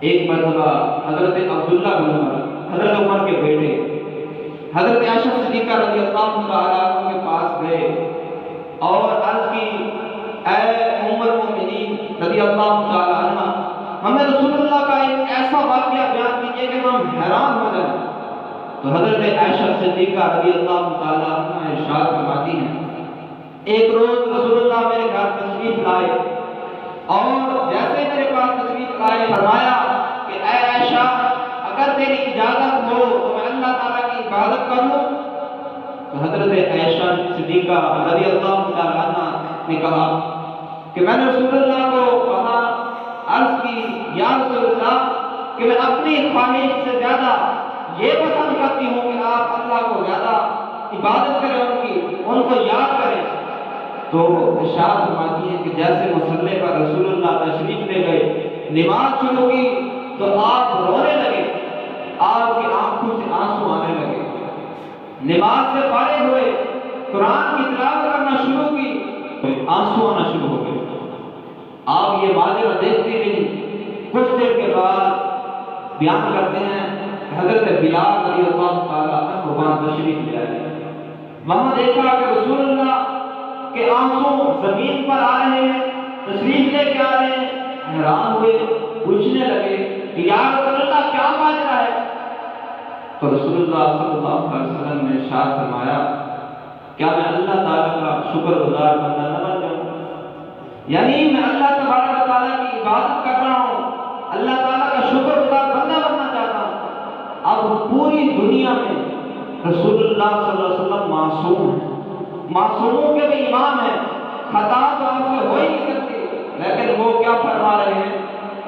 ایک مرتبہ حضرت عبداللہ بن عمر، حضرت عمر کے بیٹے، حضرت عائشہ صدیقہ رضی اللہ تعالیٰ عنہ کے پاس گئے اور عرض کی، اے ام المؤمنین رضی اللہ تعالیٰ عنہ، ہمیں رسول اللہ کا ایک ایسا واقعہ بیان کیجیے کہ ہم حیران ہو جائیں۔ تو حضرت عائشہ صدیقہ رضی اللہ تعالیٰ عنہ ارشاد فرماتی ہیں، ایک روز رسول اللہ میرے گھر تشریف لائے اور جیسے میرے پاس تشریف لائے فرمایا کہ اے عائشہ، اگر تیری اجازت ہو تو میں اللہ تعالیٰ کی عبادت کر لوں؟ تو حضرت عائشہ صدیقہ رضی اللہ تعالیٰ عنہ نے کہا کہ میں نے رسول اللہ کو کہا، عرض کی، یا رسول اللہ، کہ میں اپنی خواہش سے زیادہ یہ پسند کرتی ہوں کہ آپ اللہ کو زیادہ عبادت کریں، ان کو یاد کریں۔ تو ارشاد فرماتی ہے کہ جیسے مصلی پر رسول اللہ تشریف لے گئے، نماز شروع کی تو آپ رونے لگے، آپ کی آنکھوں سے آنسو آنے لگے۔ نماز سے فارغ ہوئے، قرآن کی تلاوت کرنا شروع کی، آنسو آنا شروع ہو گئے۔ آپ یہ ماجرا دیکھتے نہیں، کچھ دیر کے بعد بیان کرتے ہیں حضرت بلال رضی اللہ تعالیٰ عنہ وہاں تشریف لے آئے۔ وہاں دیکھا کہ رسول اللہ کے آنسو زمین پر آ رہے ہیں، تشریف لے کے آ رہے ہیں۔ حیران ہوئے، پوچھنے لگے کہ یا رسول اللہ کیا ماجرا ہے؟ تو رسول اللہ صلی اللہ علیہ وسلم نے ارشاد فرمایا، کیا میں اللہ تعالیٰ کا شکر گزار بندہ نہ بن جاؤں؟ یعنی میں اللہ تبارک و تعالیٰ کی عبادت کر رہا ہوں، اللہ تعالیٰ کا شکر گزار بندہ بننا چاہتا ہوں۔ اب پوری دنیا میں رسول اللہ صلی اللہ علیہ وسلم معصوم ہیں، معصوموں کے بھی امام ہیں، خطا تو آپ سے ہو ہی نہیں سکتی، لیکن وہ کیا فرما رہے ہیں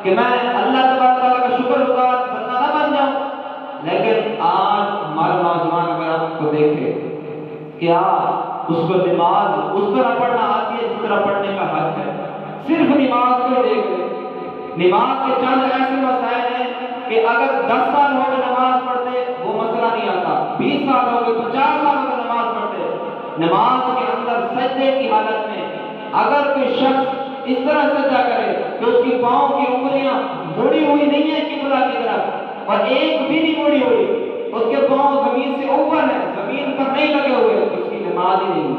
کہ میں اللہ تبارک و تعالیٰ کا شکر گزار بندہ نہ بن جاؤں۔ لیکن آج ہمارا نوجوان اگر آپ کو دیکھے، کیا اس کو نماز اس طرح پڑھنا آتی ہے جس طرح پڑھنے کا حق ہے؟ صرف نماز کو دیکھ لیں، نماز کے چند ایسے مسائل ہیں کہ اگر 10 سال ہو گئے نماز پڑھتے وہ مسئلہ نہیں آتا، 20 سال ہو گئے، 50 سال ہو گئے نماز پڑھتے، نماز کے اندر سجدے کی حالت میں اگر کوئی شخص اس طرح سجدہ کرے کہ اس کی پاؤں کی انگلیاں مڑی ہوئی نہیں ہے قبلہ کی طرف اور ایک بھی نہیں مڑی ہوئی، اس کے پاؤں زمین سے اوپر ہے، زمین پر نہیں لگے ہوئے، اس کی نماز ہی نہیں۔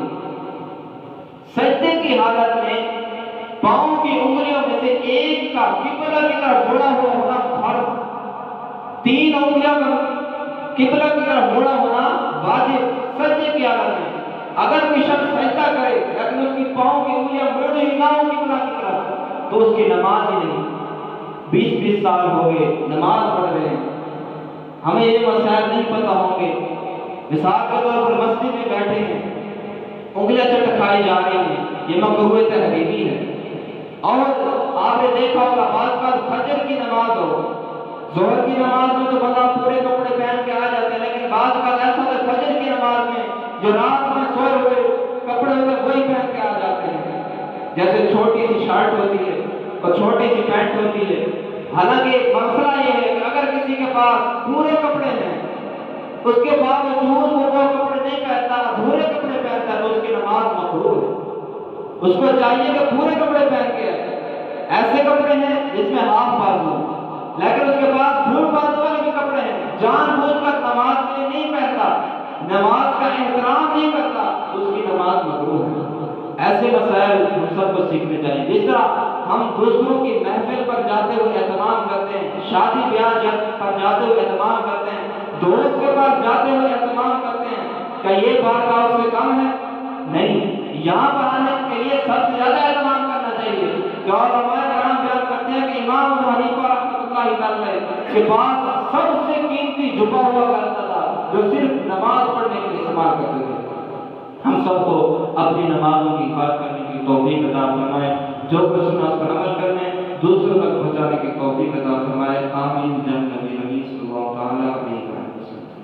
سجدے کی حالت میں پاؤں کی انگلیوں میں سے ایک کا قبلہ کی طرف مڑا ہوا ہونا فرض، 3 انگلیوں کا قبلہ کی طرف مڑا ہونا واجب سجدے کی حالت میں۔ اگر کوئی شخص سجدہ کرے لیکن اس کی پاؤں کی انگلیاں مڑی نہ ہو قبلہ کی طرف تو اس کی نماز ہی نہیں۔ 20 سال ہو گئے نماز پڑھ رہے ہیں، ہمیں یہ مسائل نہیں پتہ ہوں گے، مثال کے طور پر مسجد میں بیٹھے ہیں، انگلیاں چٹکھائی جا رہی ہیں، یہ مکروہ تحریمی ہے۔ اور آپ نے دیکھا ہوگا بعض بعض فجر کی نماز ہو، ظہر کی نماز میں تو بندہ پورے کپڑے پہن کے آ جاتے ہیں، لیکن بعض بعض ایسا ہوتا ہے فجر کی نماز میں جو رات میں سوئے ہوئے کپڑے ہوتے ہیں وہی پہن کے آ جاتے ہیں، جیسے چھوٹی سی شرٹ ہوتی ہے اور چھوٹی سی پینٹ ہوتی ہے۔ حالانکہ مسئلہ یہ ہے کہ اگر کسی کے پاس پورے کپڑے ہیں اس کے باوجود وہ کپڑے نہیں پہنتا، ادھورے کپڑے پہنتا ہے تو اس کی نماز مکروہ ہے۔ اس کو چاہیے کہ پورے کپڑے پہن کے ایسے کپڑے ہیں جس میں ہاف بازو، لیکن اس کے پاس فل بازو والے بھی کپڑے ہیں، جان بوجھ کر نماز کے لیے نہیں پہنتا، نماز کا احترام نہیں کرتا، اس کی نماز مکروہ ہے۔ ایسے مسائل ہم سب کو سیکھنے چاہیے۔ جس طرح ہم دوسروں کی محفل پر جاتے ہوئے اہتمام کرتے ہیں، شادی بیاہ پر جاتے ہوئے اہتمام کرتے ہیں، دوست کے پاس جاتے ہوئے اہتمام کرتے ہیں، کیا یہ بارگاہ اس سے کم ہے؟ نہیں، یہاں پر آنے کے لیے سب سے زیادہ اہتمام کرنا چاہیے۔ کہ علماء کرام بیان کرتے ہیں کہ امام ابو حنیفہ رحمۃ اللہ تعالی کے پاس سب سے قیمتی جبہ ہوا کرتا تھا جو صرف نماز پڑھنے کے لیے استعمال کرتے تھے۔ ہم سب کو اپنی نمازوں کی حفاظت کرنے کی توفیق عطا فرمائے، جو کچھ سنا اس پر عمل کرنے، دوسروں تک پہنچانے کی توفیق عطا فرمائے۔ آمین۔